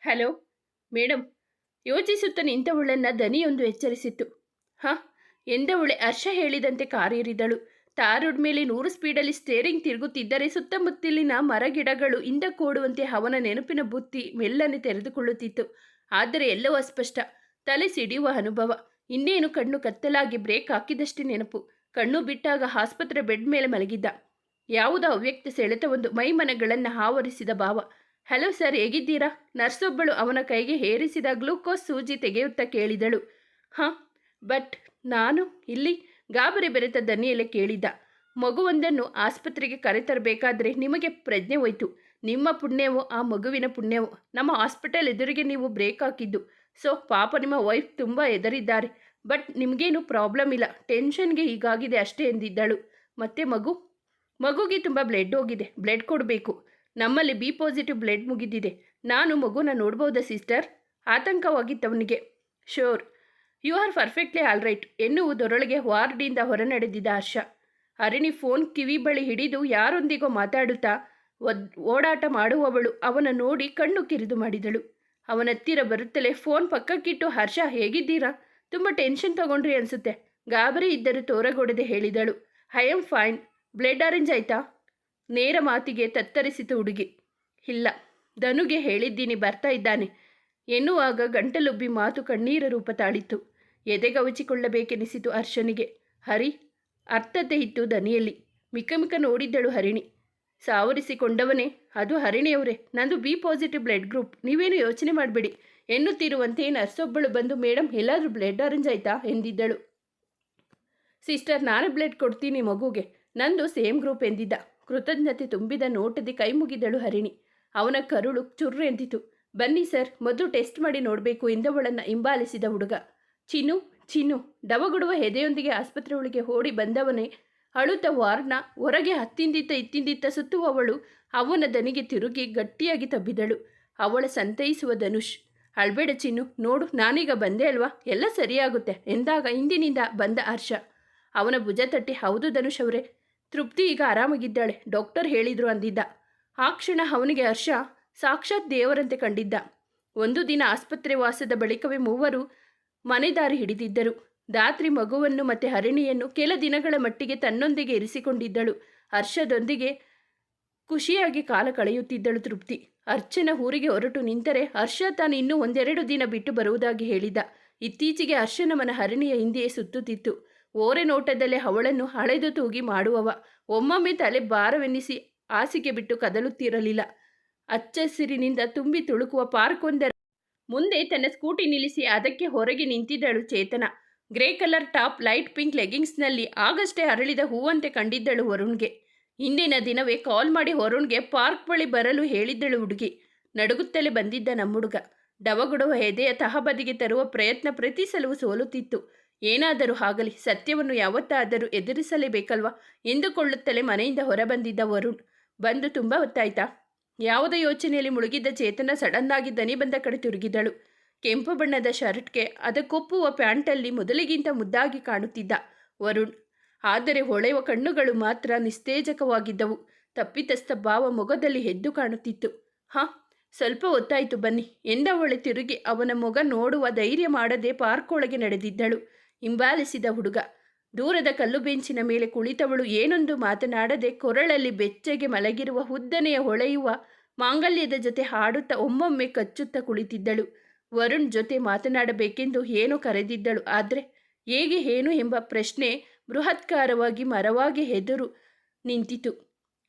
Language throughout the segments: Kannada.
Hello madam. ಯೋಚಿಸುತ್ತ ನಿಂತವಳನ್ನ ದನಿಯೊಂದು ಎಚ್ಚರಿಸಿತ್ತು. ಹಾಂ ಎಂದವಳೆ ಹರ್ಷ ಹೇಳಿದಂತೆ ಕಾರೇರಿದಳು. ತಾರುಡ್ ಮೇಲೆ 100 ಸ್ಪೀಡಲ್ಲಿ ಸ್ಟೇರಿಂಗ್ ತಿರುಗುತ್ತಿದ್ದರೆ ಸುತ್ತಮುತ್ತಲಿನ ಮರಗಿಡಗಳು ಹಿಂದಕ್ಕೋಡುವಂತೆ ಅವನ ನೆನಪಿನ ಬುತ್ತಿ ಮೆಲ್ಲನೆ ತೆರೆದುಕೊಳ್ಳುತ್ತಿತ್ತು. ಆದರೆ ಎಲ್ಲವೂ ಅಸ್ಪಷ್ಟ. ತಲೆ ಸಿಡಿಯುವ ಅನುಭವ. ಇನ್ನೇನು ಕಣ್ಣು ಕತ್ತಲಾಗಿ ಬ್ರೇಕ್ ಹಾಕಿದಷ್ಟೇ ನೆನಪು. ಕಣ್ಣು ಬಿಟ್ಟಾಗ ಆಸ್ಪತ್ರೆ ಬೆಡ್ ಮೇಲೆ ಮಲಗಿದ್ದ. ಯಾವುದೋ ಅವ್ಯಕ್ತ ಸೆಳೆತವೊಂದು ಮೈಮನಗಳನ್ನು ಆವರಿಸಿದ ಭಾವ. ಹಲೋ ಸರ್, ಹೇಗಿದ್ದೀರಾ? ನರ್ಸೊಬ್ಬಳು ಅವನ ಕೈಗೆ ಏರಿಸಿದ ಗ್ಲೂಕೋಸ್ ಸೂಜಿ ತೆಗೆಯುತ್ತಾ ಕೇಳಿದಳು. ಹಾಂ, ಬಟ್ ನಾನು ಇಲ್ಲಿ ಗಾಬರಿ ಬೆರೆತ ದನಿಯಲ್ಲೇ ಕೇಳಿದ್ದ. ಮಗುವೊಂದನ್ನು ಆಸ್ಪತ್ರೆಗೆ ಕರೆತರಬೇಕಾದ್ರೆ ನಿಮಗೆ ಪ್ರಜ್ಞೆ ಹೋಯ್ತು. ನಿಮ್ಮ ಪುಣ್ಯವೋ ಆ ಮಗುವಿನ ಪುಣ್ಯವೋ ನಮ್ಮ ಹಾಸ್ಪಿಟಲ್ ಎದುರಿಗೆ ನೀವು ಬ್ರೇಕ್ ಹಾಕಿದ್ದು. ಸೊ ಪಾಪ ನಿಮ್ಮ ವೈಫ್ ತುಂಬ ಹೆದರಿದ್ದಾರೆ. ಬಟ್ ನಿಮಗೇನು ಪ್ರಾಬ್ಲಮ್ ಇಲ್ಲ, ಟೆನ್ಷನ್ಗೆ ಹೀಗಾಗಿದೆ ಅಷ್ಟೇ ಎಂದಿದ್ದಳು. ಮತ್ತೆ ಮಗುಗೆ ತುಂಬ ಬ್ಲಡ್ ಹೋಗಿದೆ, ಬ್ಲಡ್ ಕೊಡಬೇಕು. ನಮ್ಮಲ್ಲಿ ಬಿ ಪಾಸಿಟಿವ್ ಬ್ಲಡ್ ಮುಗಿದಿದೆ. ನಾನು ಮಗುನ ನೋಡ್ಬೋದಾ ಸಿಸ್ಟರ್? ಆತಂಕವಾಗಿತ್ತವನಿಗೆ. Sure, you are perfectly all right ಎನ್ನುವುದರೊಳಗೆ ವಾರ್ಡಿಂದ ಹೊರನಡೆದಿದ್ದ ಹರ್ಷ. ಹರಿಣಿ ಫೋನ್ ಕಿವಿ ಬಳಿ ಹಿಡಿದು ಯಾರೊಂದಿಗೋ ಮಾತಾಡುತ್ತಾ ಓಡಾಟ ಮಾಡುವವಳು ಅವನ ನೋಡಿ ಕಣ್ಣು ಕಿರಿದು ಮಾಡಿದಳು. ಅವನತ್ತಿರ ಬರುತ್ತಲೇ ಫೋನ್ ಪಕ್ಕಕ್ಕಿಟ್ಟು, ಹರ್ಷ ಹೇಗಿದ್ದೀರಾ? ತುಂಬ ಟೆನ್ಷನ್ ತಗೊಂಡ್ರಿ ಅನಿಸುತ್ತೆ. ಗಾಬರಿ ಇದ್ದರೂ ತೋರಗೊಡದೆ ಹೇಳಿದಳು. I am fine. Blood arrange ಆಯ್ತಾ? ನೇರ ಮಾತಿಗೆ ತತ್ತರಿಸಿತು ಹುಡುಗಿ. ಇಲ್ಲ, ಧನುಗೆ ಹೇಳಿದ್ದೀನಿ, ಬರ್ತಾ ಇದ್ದಾನೆ ಎನ್ನುವಾಗ ಗಂಟಲುಬ್ಬಿ ಮಾತು ಕಣ್ಣೀರ ರೂಪ ತಾಳಿತ್ತು. ಎದೆಗವಚಿಕೊಳ್ಳಬೇಕೆನಿಸಿತು ಹರ್ಷನಿಗೆ. ಹರಿ, ಅರ್ಥತೆ ಇತ್ತು ದನಿಯಲ್ಲಿ. ಮಿಕ ನೋಡಿದ್ದಳು ಹರಿಣಿ. ಸಾವರಿಸಿಕೊಂಡವನೇ, ಅದು ಹರಿಣಿಯವರೇ, ನಂದು ಬಿ ಪಾಸಿಟಿವ್ ಬ್ಲಡ್ ಗ್ರೂಪ್, ನೀವೇನು ಯೋಚನೆ ಮಾಡಬೇಡಿ ಎನ್ನುತ್ತಿರುವಂತೆ ನರ್ಸೊಬ್ಬಳು ಬಂದು, ಮೇಡಮ್ ಎಲ್ಲಾದರೂ ಬ್ಲಡ್ ಅರೇಂಜ್ ಆಯ್ತಾ ಎಂದಿದ್ದಳು. ಸಿಸ್ಟರ್, ನಾನು ಬ್ಲಡ್ ಕೊಡ್ತೀನಿ ಮಗುಗೆ, ನಂದು ಸೇಮ್ ಗ್ರೂಪ್ ಎಂದಿದ್ದ. ಕೃತಜ್ಞತೆ ತುಂಬಿದ ನೋಟದಿ ಕೈ ಮುಗಿದಳು ಹರಿಣಿ. ಅವನ ಕರುಳು ಚುರ್ರು ಎಂದಿತು. ಬನ್ನಿ ಸರ್, ಮೊದಲು ಟೆಸ್ಟ್ ಮಾಡಿ ನೋಡಬೇಕು ಎಂದವಳನ್ನು ಹಿಂಬಾಲಿಸಿದ ಹುಡುಗ. ಚಿನ್ನು ಡವಗುಡುವ ಎದೆಯೊಂದಿಗೆ ಆಸ್ಪತ್ರೆ ಒಳಗೆ ಓಡಿ ಬಂದವನೇ ಅಳುತ್ತ ವಾರ್ಡ್ನ ಹೊರಗೆ ಇತ್ತಿಂದಿತ್ತ ಸುತ್ತುವವಳು ಅವನ ದನಿಗೆ ತಿರುಗಿ ಗಟ್ಟಿಯಾಗಿ ತಬ್ಬಿದಳು. ಅವಳ ಸಂತೈಸುವ ಧನುಷ್, ಅಳ್ಬೇಡ ಚಿನ್ನು, ನೋಡು ನಾನೀಗ ಬಂದೆ ಅಲ್ವಾ, ಎಲ್ಲ ಸರಿಯಾಗುತ್ತೆ ಎಂದಾಗ ಹಿಂದಿನಿಂದ ಬಂದ ಹರ್ಷ ಅವನ ಭುಜ ತಟ್ಟಿ, ಹೌದು ಧನುಷ್ ಅವರೇ, ತೃಪ್ತಿ ಈಗ ಆರಾಮಾಗಿದ್ದಾಳೆ, ಡಾಕ್ಟರ್ ಹೇಳಿದ್ರು ಅಂದಿದ್ದ. ಆ ಕ್ಷಣ ಅವನಿಗೆ ಹರ್ಷ ಸಾಕ್ಷಾತ್ ದೇವರಂತೆ ಕಂಡಿದ್ದ. ಒಂದು ದಿನ ಆಸ್ಪತ್ರೆ ವಾಸದ ಬಳಿಕವೇ ಮೂವರು ಮನೆದಾರಿ ಹಿಡಿದಿದ್ದರು. ದಾತ್ರಿ ಮಗುವನ್ನು ಮತ್ತೆ ಹರಿಣಿಯನ್ನು ಕೆಲ ದಿನಗಳ ಮಟ್ಟಿಗೆ ತನ್ನೊಂದಿಗೆ ಇರಿಸಿಕೊಂಡಿದ್ದಳು. ಹರ್ಷದೊಂದಿಗೆ ಖುಷಿಯಾಗಿ ಕಾಲ ಕಳೆಯುತ್ತಿದ್ದಳು ತೃಪ್ತಿ. ಅರ್ಚನ ಊರಿಗೆ ಹೊರಟು ನಿಂತರೆ ಹರ್ಷ ತಾನು ಇನ್ನೂ 1-2 ದಿನ ಬಿಟ್ಟು ಬರುವುದಾಗಿ ಹೇಳಿದ. ಇತ್ತೀಚೆಗೆ ಹರ್ಷನ ಮನ ಹರಿಣಿಯ ಹಿಂದೆಯೇ ಸುತ್ತುತ್ತಿತ್ತು. ಓರೆ ನೋಟದಲ್ಲೇ ಅವಳನ್ನು ಹಳೆದು ತೂಗಿ ಮಾಡುವವ. ಒಮ್ಮೊಮ್ಮೆ ತಲೆ ಭಾರವೆನ್ನಿಸಿ ಹಾಸಿಗೆ ಬಿಟ್ಟು ಕದಲುತ್ತಿರಲಿಲ್ಲ. ಹಚ್ಚಸಿರಿನಿಂದ ತುಂಬಿ ತುಳುಕುವ ಪಾರ್ಕ್ವೊಂದರ ಮುಂದೆ ತನ್ನ ಸ್ಕೂಟಿ ನಿಲ್ಲಿಸಿ ಅದಕ್ಕೆ ಹೊರಗೆ ನಿಂತಿದ್ದಳು Chetana. Grey colour top, light pink ಲೆಗಿಂಗ್ಸ್ನಲ್ಲಿ ಆಗಷ್ಟೇ ಅರಳಿದ ಹೂವಂತೆ ಕಂಡಿದ್ದಳು ವರುಣ್ಗೆ. ಹಿಂದಿನ ದಿನವೇ ಕಾಲ್ ಮಾಡಿ ವರುಣ್ಗೆ ಪಾರ್ಕ್ ಬಳಿ ಬರಲು ಹೇಳಿದ್ದಳು ಹುಡುಗಿ. ನಡುಗುತ್ತಲೇ ಬಂದಿದ್ದ ನಮ್ಮುಡುಗ. ಡವಗುಡುವ ಎದೆಯ ತಹಬದಿಗೆ ತರುವ ಪ್ರಯತ್ನ ಪ್ರತಿ ಸಲವೂ ಸೋಲುತ್ತಿತ್ತು. ಏನಾದರೂ ಆಗಲಿ, ಸತ್ಯವನ್ನು ಯಾವತ್ತಾದರೂ ಎದುರಿಸಲೇಬೇಕಲ್ವಾ ಎಂದುಕೊಳ್ಳುತ್ತಲೇ ಮನೆಯಿಂದ ಹೊರಬಂದಿದ್ದ ವರುಣ್. ಬಂದು ತುಂಬ ಹೊತ್ತಾಯ್ತಾ? ಯಾವುದೇ ಯೋಚನೆಯಲ್ಲಿ ಮುಳುಗಿದ್ದ ಚೇತನ ಸಡನ್ನಾಗಿ ದನಿ ಬಂದ ಕಡೆ ತಿರುಗಿದಳು. ಕೆಂಪು ಬಣ್ಣದ ಶರ್ಟ್ಗೆ ಅದಕ್ಕೊಪ್ಪುವ ಪ್ಯಾಂಟಲ್ಲಿ ಮೊದಲಿಗಿಂತ ಮುದ್ದಾಗಿ ಕಾಣುತ್ತಿದ್ದ ವರುಣ್. ಆದರೆ ಹೊಳೆಯುವ ಕಣ್ಣುಗಳು ಮಾತ್ರ ನಿಸ್ತೇಜಕವಾಗಿದ್ದವು. ತಪ್ಪಿತಸ್ಥ ಭಾವ ಮೊಗದಲ್ಲಿ ಎದ್ದು ಕಾಣುತ್ತಿತ್ತು. ಹಾಂ, ಸ್ವಲ್ಪ ಹೊತ್ತಾಯಿತು ಬನ್ನಿ ಎಂದವಳೆ ತಿರುಗಿ ಅವನ ಮೊಗ ನೋಡುವ ಧೈರ್ಯ ಮಾಡದೆ ಪಾರ್ಕ್ ಒಳಗೆ ನಡೆದಿದ್ದಳು. ಹಿಂಬಾಲಿಸಿದ ಹುಡುಗ. ದೂರದ ಕಲ್ಲು ಬೆಂಚಿನ ಮೇಲೆ ಕುಳಿತವಳು ಏನೊಂದು ಮಾತನಾಡದೆ ಕೊರಳಲ್ಲಿ ಬೆಚ್ಚಗೆ ಮಲಗಿರುವ ಉದ್ದನೆಯ ಹೊಳೆಯುವ ಮಾಂಗಲ್ಯದ ಜೊತೆ ಹಾಡುತ್ತಾ ಒಮ್ಮೊಮ್ಮೆ ಕಚ್ಚುತ್ತಾ ಕುಳಿತಿದ್ದಳು. ವರುಣ್ ಜೊತೆ ಮಾತನಾಡಬೇಕೆಂದು ಏನೋ ಕರೆದಿದ್ದಳು. ಆದರೆ ಹೇಗೆ ಏನು ಎಂಬ ಪ್ರಶ್ನೆ ಬೃಹತ್ಕಾರವಾಗಿ ಮರವಾಗಿ ಎದುರು ನಿಂತಿತು.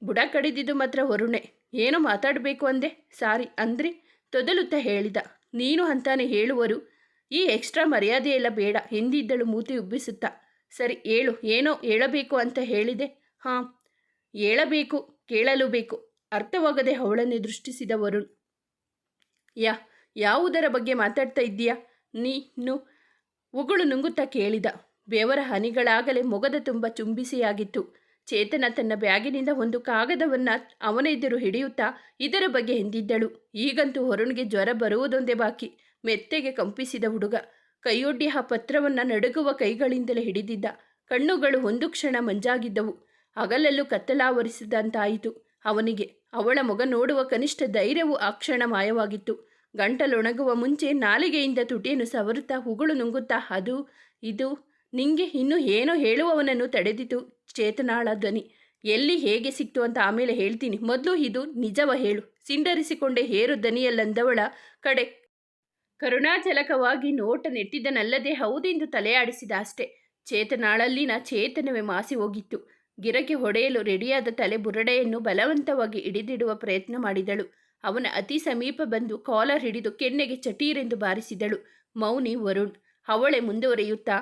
ಬುಡ ಕಡಿದಿದ್ದು ಮಾತ್ರ ವರುಣೆ. ಏನೋ ಮಾತಾಡಬೇಕು ಅಂದೆ, ಸಾರಿ ಅಂದ್ರಿ ತೊದಲುತ್ತಾ ಹೇಳಿದ. ನೀನು ಅಂತಾನೆ ಹೇಳುವರು, ಈ ಎಕ್ಸ್ಟ್ರಾ ಮರ್ಯಾದೆಯೆಲ್ಲ ಬೇಡ ಎಂದಿದ್ದಳು ಮೂತಿ ಉಬ್ಬಿಸುತ್ತಾ. ಸರಿ ಹೇಳು, ಏನೋ ಹೇಳಬೇಕು ಅಂತ ಹೇಳಿದೆ. ಹಾಂ, ಹೇಳಬೇಕು, ಕೇಳಲು ಬೇಕು. ಅರ್ಥವಾಗದೆ ಅವಳನ್ನೇ ದೃಷ್ಟಿಸಿದ ವರುಣ್. ಯಾವುದರ ಬಗ್ಗೆ ಮಾತಾಡ್ತಾ ಇದ್ದೀಯಾ ನೀನು? ಉಗುಳು ನುಂಗುತ್ತಾ ಕೇಳಿದ. ಬೆವರ ಹನಿಗಳಾಗಲೇ ಮೊಗದ ತುಂಬ ಚುಂಬಿಸಿಯಾಗಿತ್ತು. ಚೇತನ ತನ್ನ ಬ್ಯಾಗಿನಿಂದ ಒಂದು ಕಾಗದವನ್ನು ಅವನೆದುರು ಹಿಡಿಯುತ್ತಾ ಇದರ ಬಗ್ಗೆ ಎಂದಿದ್ದಳು. ಈಗಂತೂ ವರುಣ್ಗೆ ಜ್ವರ ಬರುವುದೊಂದೇ ಬಾಕಿ. ಮೆತ್ತೆಗೆ ಕಂಪಿಸಿದ ಹುಡುಗ ಕೈಯೊಡ್ಡಿ ಆ ಪತ್ರವನ್ನು ನಡುಗುವ ಕೈಗಳಿಂದಲೇ ಹಿಡಿದಿದ್ದ. ಕಣ್ಣುಗಳು ಒಂದು ಕ್ಷಣ ಮಂಜಾಗಿದ್ದವು. ಹಗಲಲ್ಲೂ ಕತ್ತಲಾವರಿಸಿದಂತಾಯಿತು ಅವನಿಗೆ. ಅವಳ ಮೊಗ ನೋಡುವ ಕನಿಷ್ಠ ಧೈರ್ಯವು ಆ ಕ್ಷಣ ಮಾಯವಾಗಿತ್ತು. ಗಂಟಲೊಣಗುವ ಮುಂಚೆ ನಾಲಿಗೆಯಿಂದ ತುಟಿಯನ್ನು ಸವರುತ್ತಾ ಉಗುಳು ನುಂಗುತ್ತಾ ಅದು ಇದು ನಿಂಗೆ ಇನ್ನೂ ಏನೋ ಹೇಳುವವನನ್ನು ತಡೆದಿತು ಚೇತನಾಳ ಧ್ವನಿ. ಎಲ್ಲಿ ಹೇಗೆ ಸಿಕ್ತು ಅಂತ ಆಮೇಲೆ ಹೇಳ್ತೀನಿ, ಮೊದಲು ಇದು ನಿಜವ ಹೇಳು. ಸಿಂಡರಿಸಿಕೊಂಡೇ ಹೇರು ದನಿಯಲ್ಲಂದವಳ ಕಡೆ ಕರುಣಾಜಲಕವಾಗಿ ನೋಟ ನೆಟ್ಟಿದ್ದನಲ್ಲದೆ ಹೌದೆಂದು ತಲೆಯಾಡಿಸಿದ ಅಷ್ಟೆ. ಚೇತನಾಳಲ್ಲಿನ ಚೇತನವೇ ಮಾಸಿ ಹೋಗಿತ್ತು. ಗಿರಕ್ಕೆ ಹೊಡೆಯಲು ರೆಡಿಯಾದ ತಲೆ ಬುರಡೆಯನ್ನು ಬಲವಂತವಾಗಿ ಹಿಡಿದಿಡುವ ಪ್ರಯತ್ನ ಮಾಡಿದಳು. ಅವನ ಅತಿ ಸಮೀಪ ಬಂದು ಕಾಲರ್ ಹಿಡಿದು ಕೆನ್ನೆಗೆ ಚಟೀರೆಂದು ಬಾರಿಸಿದಳು. ಮೌನಿ ವರುಣ್. ಅವಳೇ ಮುಂದುವರಿಯುತ್ತಾ,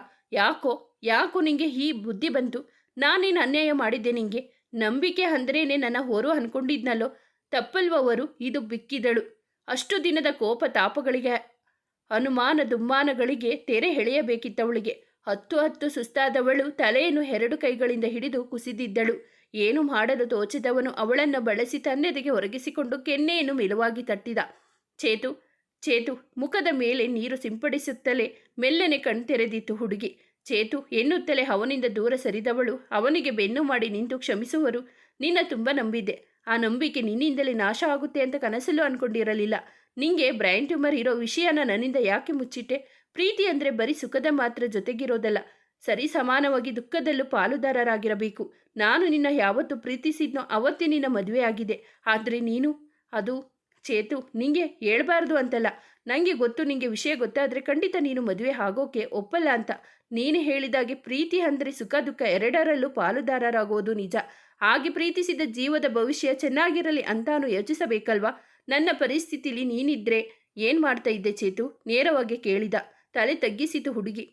ಯಾಕೋ ನಿಂಗೆ ಈ ಬುದ್ಧಿ ಬಂತು? ನಾನೇನು ಅನ್ಯಾಯ ಮಾಡಿದ್ದೆ ನಿಂಗೆ? ನಂಬಿಕೆ ಅಂದ್ರೇನೆ ನನ್ನ ಹೊರು ಅನ್ಕೊಂಡಿದ್ನಲ್ಲೋ, ತಪ್ಪಲ್ವವರು? ಇದು ಬಿಕ್ಕಿದಳು. ಅಷ್ಟು ದಿನದ ಕೋಪ ತಾಪಗಳಿಗೆ ಅನುಮಾನ ದುಮ್ಮಾನಗಳಿಗೆ ತೆರೆ ಎಳೆಯಬೇಕಿತ್ತವಳಿಗೆ. ಹತ್ತು ಸುಸ್ತಾದವಳು ತಲೆಯನ್ನು 2 ಕೈಗಳಿಂದ ಹಿಡಿದು ಕುಸಿದಿದ್ದಳು. ಏನು ಮಾಡಲು ತೋಚದವನು ಅವಳನ್ನು ಬಳಸಿ ತನ್ನೆದೆಗೆ ಒರಗಿಸಿಕೊಂಡು ಕೆನ್ನೆಯನ್ನು ಮೆಲುವಾಗಿ ತಟ್ಟಿದ. ಚೇತು ಮುಖದ ಮೇಲೆ ನೀರು ಸಿಂಪಡಿಸುತ್ತಲೇ ಮೆಲ್ಲನೆ ಕಣ್ತೆರೆದಿತ್ತು ಹುಡುಗಿ. ಚೇತು ಎನ್ನುತ್ತಲೇ ಅವನಿಂದ ದೂರ ಸರಿದವಳು ಅವನಿಗೆ ಬೆನ್ನು ಮಾಡಿ ನಿಂತು, ಕ್ಷಮಿಸುವರು, ನಿನ್ನ ತುಂಬ ನಂಬಿದ್ದೆ. ಆ ನಂಬಿಕೆ ನಿನ್ನಿಂದಲೇ ನಾಶ ಆಗುತ್ತೆ ಅಂತ ಕನಸಲ್ಲೂ ಅಂದ್ಕೊಂಡಿರಲಿಲ್ಲ. ನಿಂಗೆ ಬ್ರೈನ್ ಟ್ಯೂಮರ್ ಇರೋ ವಿಷಯನ ನನ್ನಿಂದ ಯಾಕೆ ಮುಚ್ಚಿಟ್ಟೆ? ಪ್ರೀತಿ ಅಂದರೆ ಬರೀ ಸುಖದ ಮಾತ್ರ ಜೊತೆಗಿರೋದಲ್ಲ, ಸರಿ ಸಮಾನವಾಗಿ ದುಃಖದಲ್ಲೂ ಪಾಲುದಾರರಾಗಿರಬೇಕು. ನಾನು ನಿನ್ನ ಯಾವತ್ತು ಪ್ರೀತಿಸಿದ್ನೋ ಅವತ್ತೇ ನಿನ್ನ ಮದುವೆ ಆಗಿದೆ. ಆದರೆ ನೀನು ಅದು ಚೇತು, ನಿಂಗೆ ಹೇಳ್ಬಾರ್ದು ಅಂತಲ್ಲ, ನನಗೆ ಗೊತ್ತು. ನಿಂಗೆ ವಿಷಯ ಗೊತ್ತಾದರೆ ಖಂಡಿತ ನೀನು ಮದುವೆ ಆಗೋಕೆ ಒಪ್ಪಲ್ಲ ಅಂತ. ನೀನು ಹೇಳಿದಾಗೆ ಪ್ರೀತಿ ಅಂದರೆ ಸುಖ ದುಃಖ ಎರಡರಲ್ಲೂ ಪಾಲುದಾರರಾಗೋದು ನಿಜ. ಹಾಗೆ ಪ್ರೀತಿಸಿದ ಜೀವದ ಭವಿಷ್ಯ ಚೆನ್ನಾಗಿರಲಿ ಅಂತಾನು ಯೋಚಿಸಬೇಕಲ್ವಾ? ನನ್ನ ಪರಿಸ್ಥಿತಿಲಿ ನೀನಿದ್ರೆ ಏನು ಮಾಡ್ತಾ ಇದ್ದೆ ಚೇತು? ನೇರವಾಗಿ ಕೇಳಿದ. ತಲೆ ತಗ್ಗಿಸಿತು ಹುಡುಗಿ.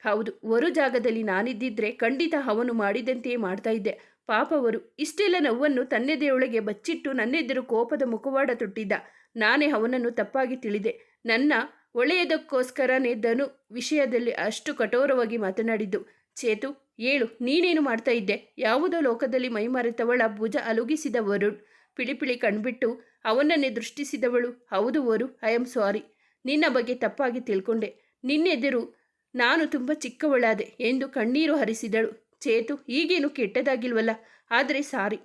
ಹೌದು, ವರು ಜಾಗದಲ್ಲಿ ನಾನಿದ್ದಿದ್ರೆ ಖಂಡಿತ ಅವನು ಮಾಡಿದಂತೆಯೇ ಮಾಡ್ತಾ ಇದ್ದೆ. ಪಾಪವರು ಇಷ್ಟೆಲ್ಲ ನೋವನ್ನು ತನ್ನೆದೆಯೊಳಗೆ ಬಚ್ಚಿಟ್ಟು ನನ್ನೆದುರು ಕೋಪದ ಮುಖವಾಡ ತೊಟ್ಟಿದ್ದ. ನಾನೇ ಅವನನ್ನು ತಪ್ಪಾಗಿ ತಿಳಿದೆ. ನನ್ನ ಒಳ್ಳೆಯದಕ್ಕೋಸ್ಕರನೇ ಧನು ವಿಷಯದಲ್ಲಿ ಅಷ್ಟು ಕಠೋರವಾಗಿ ಮಾತನಾಡಿದ್ದು. ಚೇತು, ಹೇಳು, ನೀನೇನು ಮಾಡ್ತಾ ಇದ್ದೆ? ಯಾವುದೋ ಲೋಕದಲ್ಲಿ ಮೈಮರೆತವಳ ಭುಜ ಅಲುಗಿಸಿದ ವರುಣ್ ಪಿಳಿಪಿಳಿ ಕಣ್ಬಿಟ್ಟು ಅವನನ್ನೇ ದೃಷ್ಟಿಸಿದವಳು. ಹೌದು ವರು, ಐ ಆಮ್ ಸಾರಿ. ನಿನ್ನ ಬಗ್ಗೆ ತಪ್ಪಾಗಿ ತಿಳ್ಕೊಂಡೆ. ನಿನ್ನೆದುರು ನಾನು ತುಂಬ ಚಿಕ್ಕವಳಾದೆ ಎಂದು ಕಣ್ಣೀರು ಹರಿಸಿದಳು. ಚೇತು, ಈಗೇನು ಕೆಟ್ಟದಾಗಿಲ್ವಲ್ಲ, ಆದರೆ ಸಾರಿ.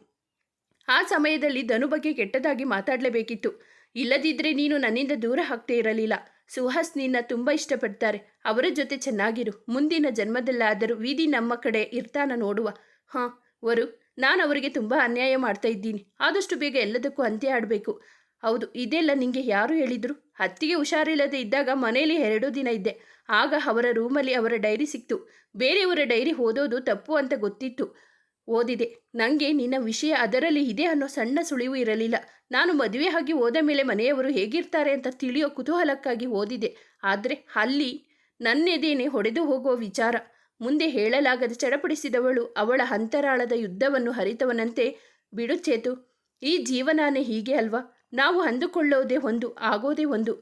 ಆ ಸಮಯದಲ್ಲಿ ಧನು ಬಗ್ಗೆ ಕೆಟ್ಟದಾಗಿ ಮಾತಾಡಲೇಬೇಕಿತ್ತು. ಇಲ್ಲದಿದ್ದರೆ ನೀನು ನನ್ನಿಂದ ದೂರ ಆಗ್ತೇ ಇರಲಿಲ್ಲ. ಸುಹಾಸ್ ನಿನ್ನ ತುಂಬ ಇಷ್ಟಪಡ್ತಾರೆ. ಅವರ ಜೊತೆ ಚೆನ್ನಾಗಿರು. ಮುಂದಿನ ಜನ್ಮದಲ್ಲಾದರೂ ವಿಧಿ ನಮ್ಮ ಕಡೆ ಇರ್ತಾನ ನೋಡುವ. ಹಾಂ ವರು, ನಾನು ಅವರಿಗೆ ತುಂಬ ಅನ್ಯಾಯ ಮಾಡ್ತಾ ಇದ್ದೀನಿ. ಆದಷ್ಟು ಬೇಗ ಎಲ್ಲದಕ್ಕೂ ಅಂತ್ಯ ಆಡಬೇಕು. ಹೌದು, ಇದೆಲ್ಲ ನಿಂಗೆ ಯಾರು ಹೇಳಿದ್ರು? ಅತ್ತಿಗೆ ಹುಷಾರಿಲ್ಲದೆ ಇದ್ದಾಗ ಮನೆಯಲ್ಲಿ 2 ದಿನ ಇದ್ದೆ. ಆಗ ಅವರ ರೂಮಲ್ಲಿ ಅವರ ಡೈರಿ ಸಿಕ್ತು. ಬೇರೆಯವರ ಡೈರಿ ಓದೋದು ತಪ್ಪು ಅಂತ ಗೊತ್ತಿತ್ತು. ಓದಿದೆ. ನನಗೆ ನಿನ್ನ ವಿಷಯ ಅದರಲ್ಲಿ ಇದೆ ಅನ್ನೋ ಸಣ್ಣ ಸುಳಿವು ಇರಲಿಲ್ಲ. ನಾನು ಮದುವೆ ಆಗಿ ಹೋದ ಮೇಲೆ ಮನೆಯವರು ಹೇಗಿರ್ತಾರೆ ಅಂತ ತಿಳಿಯೋ ಕುತೂಹಲಕ್ಕಾಗಿ ಓದಿದೆ. ಆದರೆ ಅಲ್ಲಿ ನನ್ನೆದೇನೆ ಹೊಡೆದು ಹೋಗುವ ವಿಚಾರ. ಮುಂದೆ ಹೇಳಲಾಗದ ಚಡಪಡಿಸಿದವಳು ಅವಳ ಅಂತರಾಳದ ಯುದ್ಧವನ್ನು ಹರಿತವನಂತೆ. ಬಿಡು ಚೇತು, ಈ ಜೀವನಾನೇ ಹೀಗೆ ಅಲ್ವಾ? ನಾವು ಅಂದುಕೊಳ್ಳೋದೇ ಒಂದು, ಆಗೋದೇ ಒಂದು.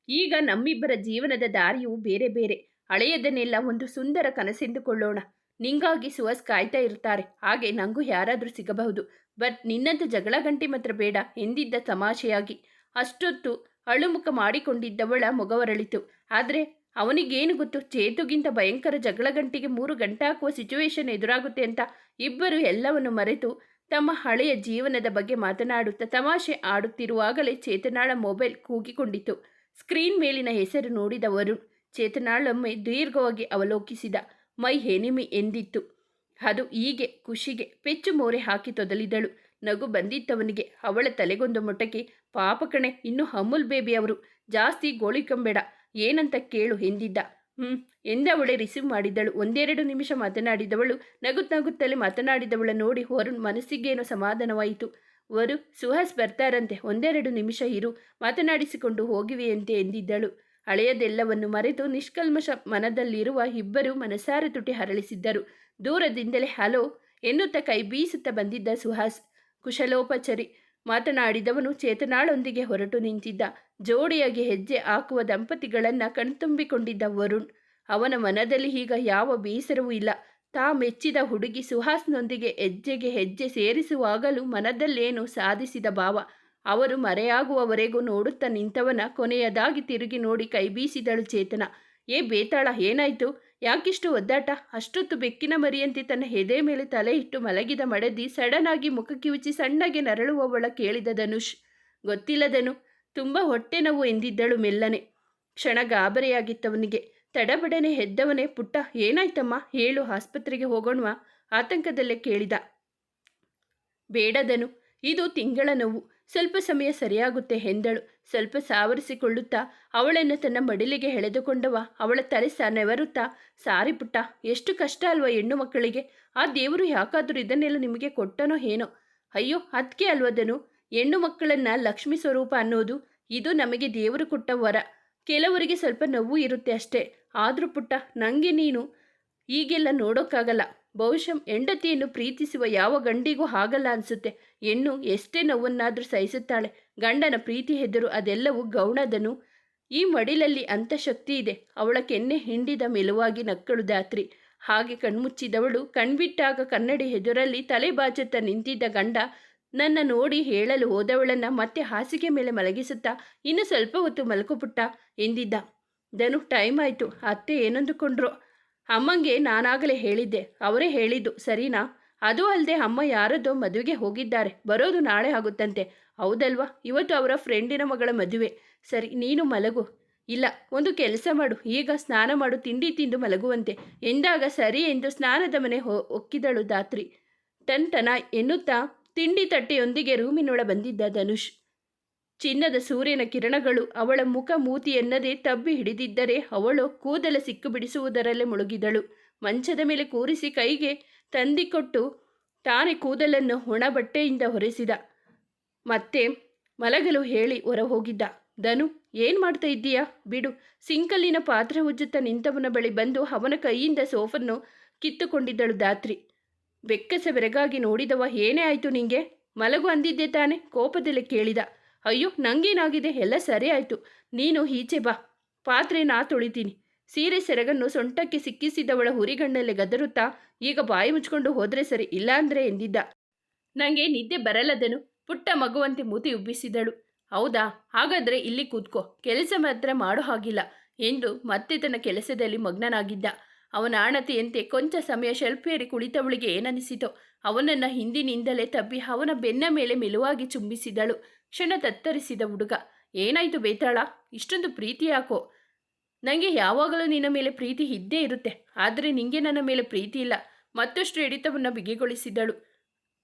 ಈಗ ನಮ್ಮಿಬ್ಬರ ಜೀವನದ ದಾರಿಯು ಬೇರೆ ಬೇರೆ. ಹಳೆಯದನ್ನೆಲ್ಲ ಒಂದು ಸುಂದರ ಕನಸೆಂದುಕೊಳ್ಳೋಣ. ನಿಂಗಾಗಿ ಸುಹಾಸ್ ಕಾಯ್ತಾ ಇರ್ತಾರೆ. ಹಾಗೆ ನನಗೂ ಯಾರಾದರೂ ಸಿಗಬಹುದು. ಬಟ್ ನಿನ್ನಂಥ ಜಗಳ ಗಂಟೆ ಮಾತ್ರ ಬೇಡ ಎಂದಿದ್ದ ತಮಾಷೆಯಾಗಿ. ಅಷ್ಟೊತ್ತು ಅಳುಮುಖ ಮಾಡಿಕೊಂಡಿದ್ದವಳ ಮೊಗವರಳಿತು. ಆದರೆ ಅವನಿಗೇನು ಗೊತ್ತು, ಚೇತುಗಿಂತ ಭಯಂಕರ ಜಗಳ ಗಂಟೆಗೆ 3 ಗಂಟೆ ಹಾಕುವ ಸಿಚುವೇಶನ್ ಎದುರಾಗುತ್ತೆ ಅಂತ. ಇಬ್ಬರು ಎಲ್ಲವನ್ನು ಮರೆತು ತಮ್ಮ ಹಳೆಯ ಜೀವನದ ಬಗ್ಗೆ ಮಾತನಾಡುತ್ತಾ ತಮಾಷೆ ಆಡುತ್ತಿರುವಾಗಲೇ ಚೇತನಾಳ ಮೊಬೈಲ್ ಕೂಗಿಕೊಂಡಿತು. ಸ್ಕ್ರೀನ್ ಮೇಲಿನ ಹೆಸರು ನೋಡಿದ ವರುಣ್ ಚೇತನಾಳೊಮ್ಮೆ ದೀರ್ಘವಾಗಿ ಅವಲೋಕಿಸಿದ. ಮೈ ಎನಿಮಿ ಎಂದಿತ್ತು. ಅದು ಹೀಗೆ ಖುಷಿಗೆ ಪೆಚ್ಚು ಮೋರೆ ಹಾಕಿ ತೊದಲಿದಳು. ನಗು ಬಂದಿತ್ತವನಿಗೆ. ಅವಳ ತಲೆಗೊಂದು ಮೊಟಕೆ. ಪಾಪ ಕಣೆ, ಇನ್ನು ಅಮೂಲ್ ಬೇಬಿ ಅವರು, ಜಾಸ್ತಿ ಗೋಳಿಕೊಂಬೇಡ, ಏನಂತ ಕೇಳು ಎಂದಿದ್ದ. ಎಂದವಳೆ ರಿಸೀವ್ ಮಾಡಿದಳು. 1-2 ನಿಮಿಷ ಮಾತನಾಡಿದವಳು. ನಗುತ್ತಲೇ ಮಾತನಾಡಿದವಳ ನೋಡಿ ವರುಣ್ ಮನಸ್ಸಿಗೇನೋ ಸಮಾಧಾನವಾಯಿತು. ವರು, ಸುಹಾಸ್ ಬರ್ತಾರಂತೆ, 1-2 ನಿಮಿಷ ಇರು, ಮಾತನಾಡಿಸಿಕೊಂಡು ಹೋಗಿವೆಯಂತೆ ಎಂದಿದ್ದಳು. ಹಳೆಯದೆಲ್ಲವನ್ನು ಮರೆತು ನಿಷ್ಕಲ್ಮಶ ಮನದಲ್ಲಿರುವ ಇಬ್ಬರು ಮನಸಾರೆ ತುಟಿ ಹರಳಿಸಿದ್ದರು. ದೂರದಿಂದಲೇ ಹಲೋ ಎನ್ನುತ್ತಾ ಕೈ ಬೀಸುತ್ತಾ ಬಂದಿದ್ದ ಸುಹಾಸ್. ಕುಶಲೋಪಚರಿ ಮಾತನಾಡಿದವನು ಚೇತನಾಳೊಂದಿಗೆ ಹೊರಟು ನಿಂತಿದ್ದ. ಜೋಡಿಯಾಗಿ ಹೆಜ್ಜೆ ಹಾಕುವ ದಂಪತಿಗಳನ್ನು ಕಣ್ತುಂಬಿಕೊಂಡಿದ್ದ ವರುಣ್. ಅವನ ಮನದಲ್ಲಿ ಈಗ ಯಾವ ಬೇಸರವೂ ಇಲ್ಲ. ತಾ ಮೆಚ್ಚಿದ ಹುಡುಗಿ ಸುಹಾಸ್ನೊಂದಿಗೆ ಹೆಜ್ಜೆಗೆ ಹೆಜ್ಜೆ ಸೇರಿಸುವಾಗಲೂ ಮನದಲ್ಲೇನು ಸಾಧಿಸಿದ ಭಾವ. ಅವರು ಮರೆಯಾಗುವವರೆಗೂ ನೋಡುತ್ತಾ ನಿಂತವನ ಕೊನೆಯದಾಗಿ ತಿರುಗಿ ನೋಡಿ ಕೈ ಬೀಸಿದಳು ಚೇತನ. ಏ ಬೇತಾಳ, ಏನಾಯಿತು? ಯಾಕಿಷ್ಟು ಒದ್ದಾಟ? ಅಷ್ಟೊತ್ತು ಬೆಕ್ಕಿನ ಮರಿಯಂತೆ ತನ್ನ ಎದೆ ಮೇಲೆ ತಲೆ ಇಟ್ಟು ಮಲಗಿದ ಮಡದಿ ಸಡನ್ ಆಗಿ ಮುಖ ಕಿವುಚಿ ಸಣ್ಣಗೆ ನರಳುವವಳ ಕೇಳಿದ ಧನುಷ್. ಗೊತ್ತಿಲ್ಲದನು, ತುಂಬ ಹೊಟ್ಟೆ ನೋವು ಎಂದಿದ್ದಳು ಮೆಲ್ಲನೆ. ಕ್ಷಣ ಗಾಬರಿಯಾಗಿತ್ತವನಿಗೆ. ತಡಬಡನೆ ಎದ್ದವನೇ, ಪುಟ್ಟ ಏನಾಯ್ತಮ್ಮ, ಹೇಳು, ಆಸ್ಪತ್ರೆಗೆ ಹೋಗೋಣವಾ, ಆತಂಕದಲ್ಲೇ ಕೇಳಿದ. ಬೇಡದನು, ಇದು ತಿಂಗಳ ನೋವು, ಸ್ವಲ್ಪ ಸಮಯ ಸರಿಯಾಗುತ್ತೆ ಎಂದಳು. ಸ್ವಲ್ಪ ಸಾವರಿಸಿಕೊಳ್ಳುತ್ತಾ ಅವಳನ್ನು ತನ್ನ ಮಡಿಲಿಗೆ ಎಳೆದುಕೊಂಡವ. ಅವಳ ತಲೆ ನೆವರುತ್ತಾ, ಸಾರಿ ಪುಟ್ಟ, ಎಷ್ಟು ಕಷ್ಟ ಅಲ್ವಾ ಹೆಣ್ಣು ಮಕ್ಕಳಿಗೆ. ಆ ದೇವರು ಯಾಕಾದರೂ ಇದನ್ನೆಲ್ಲ ನಿಮಗೆ ಕೊಟ್ಟನೋ ಏನೋ. ಅಯ್ಯೋ ಅದಕ್ಕೆ ಅಲ್ವದನು, ಹೆಣ್ಣು ಮಕ್ಕಳನ್ನ ಲಕ್ಷ್ಮೀ ಸ್ವರೂಪ ಅನ್ನೋದು. ಇದು ನಮಗೆ ದೇವರು ಕೊಟ್ಟ ವರ. ಕೆಲವರಿಗೆ ಸ್ವಲ್ಪ ನೋವು ಇರುತ್ತೆ ಅಷ್ಟೇ. ಆದರೂ ಪುಟ್ಟ, ನನಗೆ ನೀನು ಈಗೆಲ್ಲ ನೋಡೋಕ್ಕಾಗಲ್ಲ. ಬಹುಶಃ ಹೆಂಡತಿಯನ್ನು ಪ್ರೀತಿಸುವ ಯಾವ ಗಂಡಿಗೂ ಆಗಲ್ಲ ಅನಿಸುತ್ತೆ. ಹೆಣ್ಣು ಎಷ್ಟೇ ನೋವನ್ನಾದರೂ ಸಹಿಸುತ್ತಾಳೆ. ಗಂಡನ ಪ್ರೀತಿ ಹೆದರು ಅದೆಲ್ಲವೂ ಗೌಣದನು. ಈ ಮಡಿಲಲ್ಲಿ ಅಂಥ ಶಕ್ತಿ ಇದೆ. ಅವಳ ಕೆನ್ನೆ ಹಿಂಡಿದ ಮೆಲುವಾಗಿ ನಕ್ಕಳು ಧಾತ್ರಿ. ಹಾಗೆ ಕಣ್ಮುಚ್ಚಿದವಳು. ಕಣ್ಬಿಟ್ಟಾಗ ಕನ್ನಡಿ ಎದುರಲ್ಲಿ ತಲೆ ಬಾಚುತ್ತಾ ನಿಂತಿದ್ದ ಗಂಡ ನನ್ನ ನೋಡಿ ಹೇಳಲು ಹೋದವಳನ್ನು ಮತ್ತೆ ಹಾಸಿಗೆ ಮೇಲೆ ಮಲಗಿಸುತ್ತಾ, ಇನ್ನು ಸ್ವಲ್ಪ ಹೊತ್ತು ಮಲ್ಕೊಪುಟ್ಟ ಎಂದಿದ್ದ. ಧನು, ಟೈಮ್ ಆಯಿತು. ಅತ್ತೆ ಏನಂದುಕೊಂಡ್ರು? ಅಮ್ಮಂಗೆ ನಾನಾಗಲೇ ಹೇಳಿದ್ದೆ, ಅವರೇ ಹೇಳಿದ್ದು ಸರಿನಾ? ಅದು ಅಲ್ಲದೆ ಅಮ್ಮ ಯಾರದೋ ಮದುವೆಗೆ ಹೋಗಿದ್ದಾರೆ, ಬರೋದು ನಾಳೆ ಆಗುತ್ತಂತೆ. ಹೌದಲ್ವಾ? ಇವತ್ತು ಅವರ ಫ್ರೆಂಡಿನ ಮಗಳ ಮದುವೆ. ಸರಿ, ನೀನು ಮಲಗು. ಇಲ್ಲ, ಒಂದು ಕೆಲಸ ಮಾಡು, ಈಗ ಸ್ನಾನ ಮಾಡು, ತಿಂಡಿ ತಿಂದು ಮಲಗುವಂತೆ ಎಂದಾಗ ಸರಿ ಎಂದು ಸ್ನಾನದ ಮನೆ ಒಕ್ಕಿದಳು ಧಾತ್ರಿ. ಟನ್ ಎನ್ನುತ್ತಾ ತಿಂಡಿ ತಟ್ಟೆಯೊಂದಿಗೆ ರೂಮಿನೊಳ ಬಂದಿದ್ದ ಧನುಷ್. ಚಿನ್ನದ ಸೂರ್ಯನ ಕಿರಣಗಳು ಅವಳ ಮುಖ ಮೂತಿ ಎನ್ನದೇ ತಬ್ಬಿ ಹಿಡಿದಿದ್ದರೆ ಅವಳು ಕೂದಲ ಸಿಕ್ಕು ಬಿಡಿಸುವುದರಲ್ಲೇ ಮುಳುಗಿದಳು. ಮಂಚದ ಮೇಲೆ ಕೂರಿಸಿ ಕೈಗೆ ತಂದಿಕೊಟ್ಟು ತಾನೇ ಕೂದಲನ್ನು ಒಣ ಬಟ್ಟೆಯಿಂದ ಹೊರೆಸಿದ. ಮತ್ತೆ ಮಲಗಲು ಹೇಳಿ ಹೊರ ಹೋಗಿದ್ದ. ಧನು, ಏನು ಮಾಡ್ತಾ ಇದ್ದೀಯಾ? ಬಿಡು. ಸಿಂಕಲ್ಲಿನ ಪಾತ್ರೆ ಉಜ್ಜುತ್ತಾ ನಿಂತವನ ಬಳಿ ಬಂದು ಅವನ ಕೈಯಿಂದ ಸೋಫನ್ನು ಕಿತ್ತುಕೊಂಡಿದ್ದಳು ಧಾತ್ರಿ. ಬೆಕ್ಕಸ ಬೆರಗಾಗಿ ನೋಡಿದವ. ಏನೇ ಆಯಿತು ನಿಂಗೆ? ಮಲಗು ಅಂದಿದ್ದೆ ತಾನೆ? ಕೋಪದಲ್ಲಿ ಕೇಳಿದ. ಅಯ್ಯೋ, ನಂಗೇನಾಗಿದೆ? ಎಲ್ಲ ಸರಿ ಆಯಿತು. ನೀನು ಈಚೆ ಬಾ, ಪಾತ್ರೆ ನಾ ತೊಳಿತೀನಿ. ಸೀರೆ ಸೆರಗನ್ನು ಸೊಂಟಕ್ಕೆ ಸಿಕ್ಕಿಸಿದವಳ ಹುರಿಗಣ್ಣಲ್ಲಿ ಗದರುತ್ತಾ, ಈಗ ಬಾಯಿ ಮುಚ್ಕೊಂಡು ಹೋದರೆ ಸರಿ, ಇಲ್ಲಾಂದ್ರೆ ಎಂದಿದ್ದ. ನನಗೆ ನಿದ್ದೆ ಬರಲ್ಲದನು. ಪುಟ್ಟ ಮಗುವಂತೆ ಮೂತಿ ಉಬ್ಬಿಸಿದಳು. ಹೌದಾ? ಹಾಗಾದರೆ ಇಲ್ಲಿ ಕೂತ್ಕೋ, ಕೆಲಸ ಮಾತ್ರ ಮಾಡೋ ಹಾಗಿಲ್ಲ ಎಂದು ಮತ್ತೆ ತನ್ನ ಕೆಲಸದಲ್ಲಿ ಮಗ್ನನಾಗಿದ್ದ. ಅವನ ಆಣತಿಯಂತೆ ಕೊಂಚ ಸಮಯ ಶೆಲ್ಫೇರಿ ಕುಳಿತವಳಿಗೆ ಏನನಿಸಿತೋ ಅವನನ್ನು ಹಿಂದಿನಿಂದಲೇ ತಬ್ಬಿ ಅವನ ಬೆನ್ನ ಮೇಲೆ ಮೆಲುವಾಗಿ ಚುಂಬಿಸಿದಳು. ಕ್ಷಣ ತತ್ತರಿಸಿದ ಹುಡುಗ. ಏನಾಯಿತು ಬೇತಾಳ? ಇಷ್ಟೊಂದು ಪ್ರೀತಿ ಯಾಕೋ? ನನಗೆ ಯಾವಾಗಲೂ ನಿನ್ನ ಮೇಲೆ ಪ್ರೀತಿ ಇದ್ದೇ ಇರುತ್ತೆ, ಆದರೆ ನಿಂಗೆ ನನ್ನ ಮೇಲೆ ಪ್ರೀತಿ ಇಲ್ಲ. ಮತ್ತಷ್ಟು ಹಿಡಿತವನ್ನು ಬಿಗಿಗೊಳಿಸಿದಳು.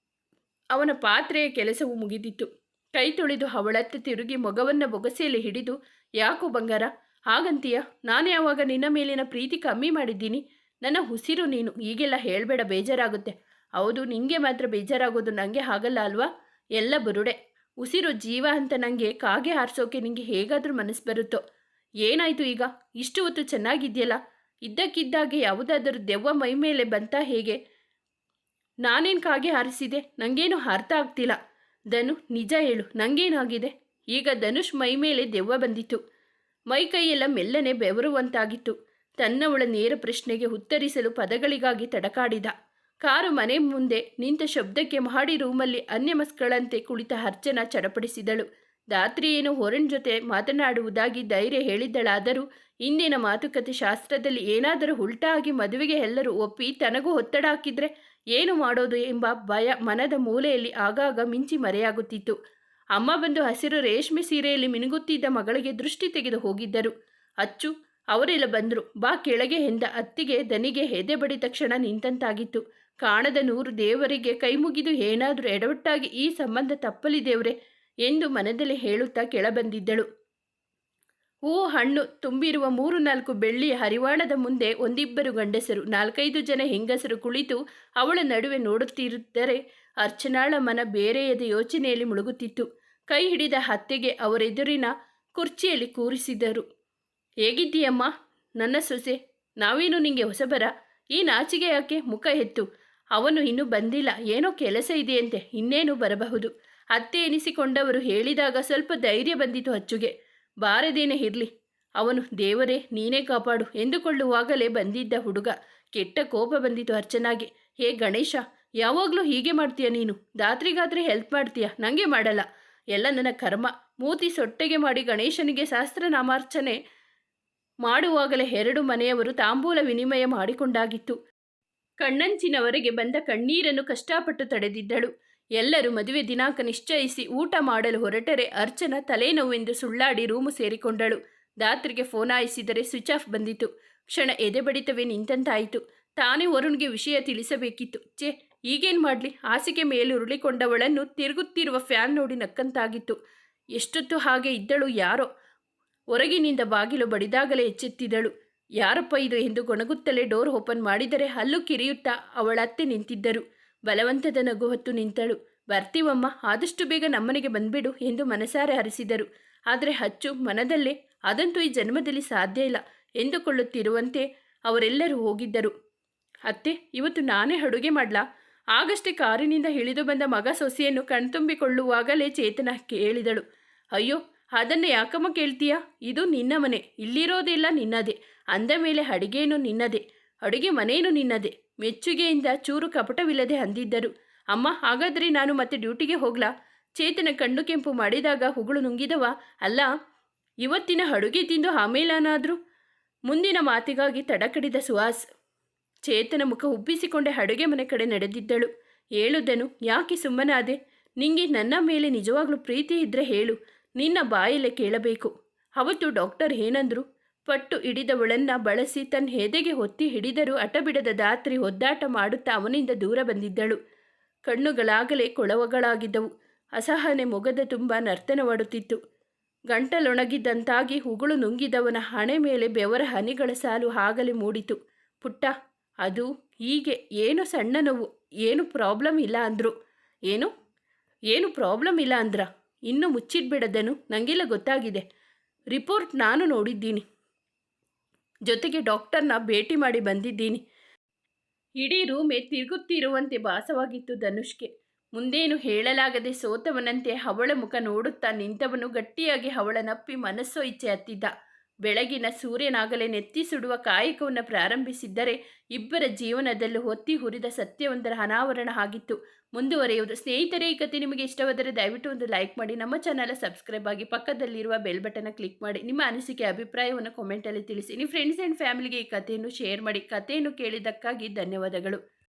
ಅವನ ಪಾತ್ರೆಯ ಕೆಲಸವು ಮುಗಿದಿತ್ತು. ಕೈ ತೊಳೆದು ಅವಳತ್ತ ತಿರುಗಿ ಮೊಗವನ್ನು ಬೊಗಸೆಯಲ್ಲಿ ಹಿಡಿದು, ಯಾಕೋ ಬಂಗಾರ ಹಾಗಂತೀಯ? ನಾನು ಯಾವಾಗ ನಿನ್ನ ಮೇಲಿನ ಪ್ರೀತಿ ಕಮ್ಮಿ ಮಾಡಿದ್ದೀನಿ? ನನ್ನ ಉಸಿರು ನೀನು. ಈಗೆಲ್ಲ ಹೇಳಬೇಡ, ಬೇಜಾರಾಗುತ್ತೆ. ಹೌದು, ನಿಂಗೆ ಮಾತ್ರ ಬೇಜಾರಾಗೋದು, ನನಗೆ ಆಗಲ್ಲ ಅಲ್ವಾ? ಎಲ್ಲ ಬುರುಡೆ. ಉಸಿರು ಜೀವ ಅಂತ ನನಗೆ ಕಾಗೆ ಹಾರಿಸೋಕೆ ನಿಂಗೆ ಹೇಗಾದರೂ ಮನಸ್ಸು ಬರುತ್ತೋ? ಏನಾಯಿತು ಈಗ? ಇಷ್ಟು ಹೊತ್ತು ಚೆನ್ನಾಗಿದೆಯಲ್ಲ? ಇದ್ದಕ್ಕಿದ್ದಾಗೆ ಯಾವುದಾದರೂ ದೆವ್ವ ಮೈ ಮೇಲೆ ಬಂತಾ ಹೇಗೆ? ನಾನೇನು ಕಾಗೆ ಹಾರಿಸಿದೆ? ನನಗೇನು ಅರ್ಥ ಆಗ್ತಿಲ್ಲ. ಧನು, ನಿಜ ಹೇಳು, ನನಗೇನಾಗಿದೆ? ಈಗ ಧನುಷ್ ಮೈ ಮೇಲೆ ದೆವ್ವ ಬಂದಿತ್ತು. ಮೈ ಕೈಯೆಲ್ಲ ಮೆಲ್ಲನೆ ಬೆವರುವಂತಾಗಿತ್ತು. ತನ್ನವಳ ನೇರ ಪ್ರಶ್ನೆಗೆ ಉತ್ತರಿಸಲು ಪದಗಳಿಗಾಗಿ ತಡಕಾಡಿದ. ಕಾರು ಮನೆ ಮುಂದೆ ನಿಂತ ಶಬ್ದಕ್ಕೆ ಮಹಡಿ ರೂಮಲ್ಲಿ ಅನ್ಯಮಸ್ಗಳಂತೆ ಕುಳಿತ ಅರ್ಚನಾ ಚಡಪಡಿಸಿದಳು. ಧಾತ್ರಿ ಏನು ಹೊರನ್ ಜೊತೆ ಮಾತನಾಡುವುದಾಗಿ ಧೈರ್ಯ ಹೇಳಿದ್ದಳಾದರೂ ಇಂದಿನ ಮಾತುಕತೆ ಶಾಸ್ತ್ರದಲ್ಲಿ ಏನಾದರೂ ಉಲ್ಟಾಗಿ ಮದುವೆಗೆ ಎಲ್ಲರೂ ಒಪ್ಪಿ ತನಗೂ ಒತ್ತಡ ಹಾಕಿದ್ರೆ ಏನು ಮಾಡೋದು ಎಂಬ ಭಯ ಮನದ ಮೂಲೆಯಲ್ಲಿ ಆಗಾಗ ಮಿಂಚಿ ಮರೆಯಾಗುತ್ತಿತ್ತು. ಅಮ್ಮ ಬಂದು ಹಸಿರು ರೇಷ್ಮೆ ಸೀರೆಯಲ್ಲಿ ಮಿನುಗುತ್ತಿದ್ದ ಮಗಳಿಗೆ ದೃಷ್ಟಿ ತೆಗೆದು ಹೋಗಿದ್ದರು. ಅಚ್ಚು, ಅವರೆಲ್ಲ ಬಂದರು, ಬಾ ಕೆಳಗೆ ಎಂದ ಅತ್ತಿಗೆ ದನಿಗೆ ಎದೆ ಬಡಿದ ತಕ್ಷಣ ನಿಂತಂತಾಗಿತ್ತು. ಕಾಣದ ನೂರು ದೇವರಿಗೆ ಕೈಮುಗಿದು ಏನಾದರೂ ಎಡವಟ್ಟಾಗಿ ಈ ಸಂಬಂಧ ತಪ್ಪಲಿ ದೇವ್ರೆ ಎಂದು ಮನದಲ್ಲಿ ಹೇಳುತ್ತಾ ಕೆಳಬಂದಿದ್ದಳು. ಹೂವು ಹಣ್ಣು ತುಂಬಿರುವ 3-4 ಬೆಳ್ಳಿಯ ಹರಿವಾಣದ ಮುಂದೆ ಒಂದಿಬ್ಬರು ಗಂಡಸರು 4-5 ಜನ ಹೆಂಗಸರು ಕುಳಿತು ಅವಳ ನಡುವೆ ನೋಡುತ್ತಿರುತ್ತಾರೆ. ಅರ್ಚನಾಳ ಮನ ಬೇರೆಯದ ಯೋಚನೆಯಲ್ಲಿ ಮುಳುಗುತ್ತಿತ್ತು. ಕೈ ಹಿಡಿದ ಅತ್ತೆಗೆ ಅವರೆದುರಿನ ಕುರ್ಚಿಯಲ್ಲಿ ಕೂರಿಸಿದರು. ಹೇಗಿದ್ದೀಯಮ್ಮ ನನ್ನ ಸೊಸೆ? ನಾವೇನು ನಿಂಗೆ ಹೊಸಬರ? ಈ ನಾಚಿಗೆ ಯಾಕೆ? ಮುಖ ಎತ್ತು. ಅವನು ಇನ್ನೂ ಬಂದಿಲ್ಲ, ಏನೋ ಕೆಲಸ ಇದೆಯಂತೆ, ಇನ್ನೇನು ಬರಬಹುದು. ಅತ್ತೆ ಎನಿಸಿಕೊಂಡವರು ಹೇಳಿದಾಗ ಸ್ವಲ್ಪ ಧೈರ್ಯ ಬಂದಿತು ಅಚ್ಚುಗೆ. ಬಾರದೇನೆ ಇರಲಿ, ಅವನು ದೇವರೇ ನೀನೇ ಕಾಪಾಡು ಎಂದುಕೊಳ್ಳುವಾಗಲೇ ಬಂದಿದ್ದ ಹುಡುಗ. ಕೆಟ್ಟ ಕೋಪ ಬಂದಿತು ಅರ್ಚನಾಗೆ. ಹೇ ಗಣೇಶ, ಯಾವಾಗಲೂ ಹೀಗೆ ಮಾಡ್ತೀಯ ನೀನು? ಧಾತ್ರಿಗಾದ್ರೆ ಹೆಲ್ಪ್ ಮಾಡ್ತೀಯ, ನನಗೆ ಮಾಡಲ್ಲ. ಎಲ್ಲ ನನ್ನ ಕರ್ಮ. ಮೂತಿ ಸೊಟ್ಟೆಗೆ ಮಾಡಿ ಗಣೇಶನಿಗೆ ಸಹಸ್ರನಾಮಾರ್ಚನೆ ಮಾಡುವಾಗಲೇ 2 ಮನೆಯವರು ತಾಂಬೂಲ ವಿನಿಮಯ ಮಾಡಿಕೊಂಡಾಗಿತ್ತು. ಕಣ್ಣಂಚಿನವರೆಗೆ ಬಂದ ಕಣ್ಣೀರನ್ನು ಕಷ್ಟಪಟ್ಟು ತಡೆದಿದ್ದಳು. ಎಲ್ಲರೂ ಮದುವೆ ದಿನಾಂಕ ನಿಶ್ಚಯಿಸಿ ಊಟ ಮಾಡಲು ಹೊರಟರೆ ಅರ್ಚನಾ ತಲೆನೋವೆಂದು ಸುಳ್ಳಾಡಿ ರೂಮು ಸೇರಿಕೊಂಡಳು. ದಾತ್ರಿಗೆ ಫೋನ್ ಆಯಿಸಿದರೆ ಸ್ವಿಚ್ ಆಫ್ ಬಂದಿತು. ಕ್ಷಣ ಎದೆ ಬಡಿತವೇ ನಿಂತಂತಾಯಿತು. ತಾನೇ ವರುಣ್ಗೆ ವಿಷಯ ತಿಳಿಸಬೇಕಿತ್ತು. ಈಗೇನು ಮಾಡಲಿ? ಹಾಸಿಗೆ ಮೇಲುರುಳಿಕೊಂಡವಳನ್ನು ತಿರುಗುತ್ತಿರುವ ಫ್ಯಾನ್ ನೋಡಿ ನಕ್ಕಂತಾಗಿತ್ತು. ಎಷ್ಟೊತ್ತು ಹಾಗೆ ಇದ್ದಳು ಯಾರೋ. ಹೊರಗಿನಿಂದ ಬಾಗಿಲು ಬಡಿದಾಗಲೇ ಎಚ್ಚೆತ್ತಿದಳು. ಯಾರಪ್ಪ ಇದು ಎಂದು ಗೊಣಗುತ್ತಲೇ ಡೋರ್ ಓಪನ್ ಮಾಡಿದರೆ ಹಲ್ಲು ಕಿರಿಯುತ್ತಾ ಅವಳ ಅತ್ತೆ ನಿಂತಿದ್ದರು. ಬಲವಂತದ ನಗು ಹೊತ್ತು ನಿಂತಳು. ಬರ್ತೀವಮ್ಮ, ಆದಷ್ಟು ಬೇಗ ನಮ್ಮನೆಗೆ ಬಂದ್ಬಿಡು ಎಂದು ಮನಸಾರೆ ಹರಿಸಿದರು. ಆದರೆ ಹಚ್ಚು ಮನದಲ್ಲೇ ಅದಂತೂ ಈ ಜನ್ಮದಲ್ಲಿ ಸಾಧ್ಯ ಇಲ್ಲ ಎಂದುಕೊಳ್ಳುತ್ತಿರುವಂತೆ ಅವರೆಲ್ಲರೂ ಹೋಗಿದ್ದರು. ಅತ್ತೆ, ಇವತ್ತು ನಾನೇ ಅಡುಗೆ ಮಾಡಲಾ? ಆಗಷ್ಟೇ ಕಾರಿನಿಂದ ಇಳಿದು ಬಂದ ಮಗ ಸೊಸೆಯನ್ನು ಕಣ್ತುಂಬಿಕೊಳ್ಳುವಾಗಲೇ ಚೇತನ ಕೇಳಿದಳು. ಅಯ್ಯೋ, ಅದನ್ನು ಯಾಕಮ್ಮ ಕೇಳ್ತೀಯಾ? ಇದು ನಿನ್ನ ಮನೆ, ಇಲ್ಲಿರೋದೆಲ್ಲ ನಿನ್ನದೇ. ಅಂದ ಮೇಲೆ ಅಡುಗೆಯೂ ನಿನ್ನದೇ, ಅಡುಗೆ ಮನೆಯೂ ನಿನ್ನದೇ. ಮೆಚ್ಚುಗೆಯಿಂದ ಚೂರು ಕಪಟವಿಲ್ಲದೆ ಅಂದಿದ್ದರು. ಅಮ್ಮ, ಹಾಗಾದರೆ ನಾನು ಮತ್ತೆ ಡ್ಯೂಟಿಗೆ ಹೋಗ್ಲಾ? ಚೇತನ ಕಣ್ಣು ಕೆಂಪು ಮಾಡಿದಾಗ ಹುಗಳು ನುಂಗಿದವ. ಅಲ್ಲ, ಇವತ್ತಿನ ಅಡುಗೆ ತಿಂದು ಆಮೇಲಾನಾದರೂ? ಮುಂದಿನ ಮಾತಿಗಾಗಿ ತಡಕಡಿದ ಸುಹಾಸ್. ಚೇತನ ಮುಖ ಉಬ್ಬಿಸಿಕೊಂಡೆ ಅಡುಗೆ ಮನೆ ಕಡೆ ನಡೆದಿದ್ದಳು. ಹೇಳುದನು, ಯಾಕೆ ಸುಮ್ಮನಾದೆ? ನಿಂಗೆ ನನ್ನ ಮೇಲೆ ನಿಜವಾಗ್ಲೂ ಪ್ರೀತಿ ಇದ್ದರೆ ಹೇಳು, ನಿನ್ನ ಬಾಯಲ್ಲೇ ಕೇಳಬೇಕು. ಅವತ್ತು ಡಾಕ್ಟರ್ ಏನಂದ್ರು? ಪಟ್ಟು ಹಿಡಿದವಳನ್ನು ಬಳಸಿ ತನ್ನ ಎದೆಗೆ ಹೊತ್ತಿ ಹಿಡಿದರೂ ಹಠಬಿಡದ ದಾತ್ರಿ ಒದ್ದಾಟ ಮಾಡುತ್ತಾ ಅವನಿಂದ ದೂರ ಬಂದಿದ್ದಳು. ಕಣ್ಣುಗಳಾಗಲೇ ಕೊಳವಗಳಾಗಿದ್ದವು. ಅಸಹನೆ ಮೊಗದ ತುಂಬ ನರ್ತನವಾಡುತ್ತಿತ್ತು. ಗಂಟಲೊಣಗಿದ್ದಂತಾಗಿ ಉಗುಳು ನುಂಗಿದವನ ಹಣೆ ಮೇಲೆ ಬೆವರ ಹನಿಗಳ ಸಾಲು ಆಗಲೇ ಮೂಡಿತು. ಪುಟ್ಟ, ಅದು ಹೀಗೆ, ಏನು ಸಣ್ಣ ನೋವು, ಏನು ಪ್ರಾಬ್ಲಮ್ ಇಲ್ಲ ಅಂದರು. ಏನು ಪ್ರಾಬ್ಲಮ್ ಇಲ್ಲ ಅಂದ್ರ? ಇನ್ನೂ ಮುಚ್ಚಿಡ್ಬಿಡದನು, ನನಗೆಲ್ಲ ಗೊತ್ತಾಗಿದೆ. ರಿಪೋರ್ಟ್ ನಾನು ನೋಡಿದ್ದೀನಿ, ಜೊತೆಗೆ ಡಾಕ್ಟರ್ನ ಭೇಟಿ ಮಾಡಿ ಬಂದಿದ್ದೀನಿ. ಇಡೀ ರೂಮೇ ತಿರುಗುತ್ತಿರುವಂತೆ ಭಾಸವಾಗಿತ್ತು ಧನುಷ್ಗೆ. ಮುಂದೇನು ಹೇಳಲಾಗದೆ ಸೋತವನಂತೆ ಅವಳ ಮುಖ ನೋಡುತ್ತಾ ನಿಂತವನು ಗಟ್ಟಿಯಾಗಿ ಅವಳನ್ನಪ್ಪಿ ಮನಸ್ಸೋ ಇಚ್ಛೆ ಹತ್ತಿದ್ದ. ಬೆಳಗಿನ ಸೂರ್ಯನಾಗಲೇ ನೆತ್ತಿ ಸುಡುವ ಕಾಯಕವನ್ನು ಪ್ರಾರಂಭಿಸಿದ್ದರೆ ಇಬ್ಬರ ಜೀವನದಲ್ಲೂ ಹೊತ್ತಿ ಹುರಿದ ಸತ್ಯವೊಂದರ ಅನಾವರಣ ಆಗಿತ್ತು. ಮುಂದುವರೆಯುವುದು. ಸ್ನೇಹಿತರೆ, ಈ ಕಥೆ ನಿಮಗೆ ಇಷ್ಟವಾದರೆ ದಯವಿಟ್ಟು ಒಂದು ಲೈಕ್ ಮಾಡಿ, ನಮ್ಮ ಚಾನಲ್ ಸಬ್ಸ್ಕ್ರೈಬ್ ಆಗಿ, ಪಕ್ಕದಲ್ಲಿರುವ ಬೆಲ್ ಬಟನ್ ಕ್ಲಿಕ್ ಮಾಡಿ. ನಿಮ್ಮ ಅನಿಸಿಕೆ ಅಭಿಪ್ರಾಯವನ್ನು ಕಾಮೆಂಟಲ್ಲಿ ತಿಳಿಸಿ. ನಿಮ್ಮ ಫ್ರೆಂಡ್ಸ್ ಆ್ಯಂಡ್ ಫ್ಯಾಮಿಲಿಗೆ ಈ ಕಥೆಯನ್ನು ಶೇರ್ ಮಾಡಿ. ಕಥೆಯನ್ನು ಕೇಳಿದ್ದಕ್ಕಾಗಿ ಧನ್ಯವಾದಗಳು.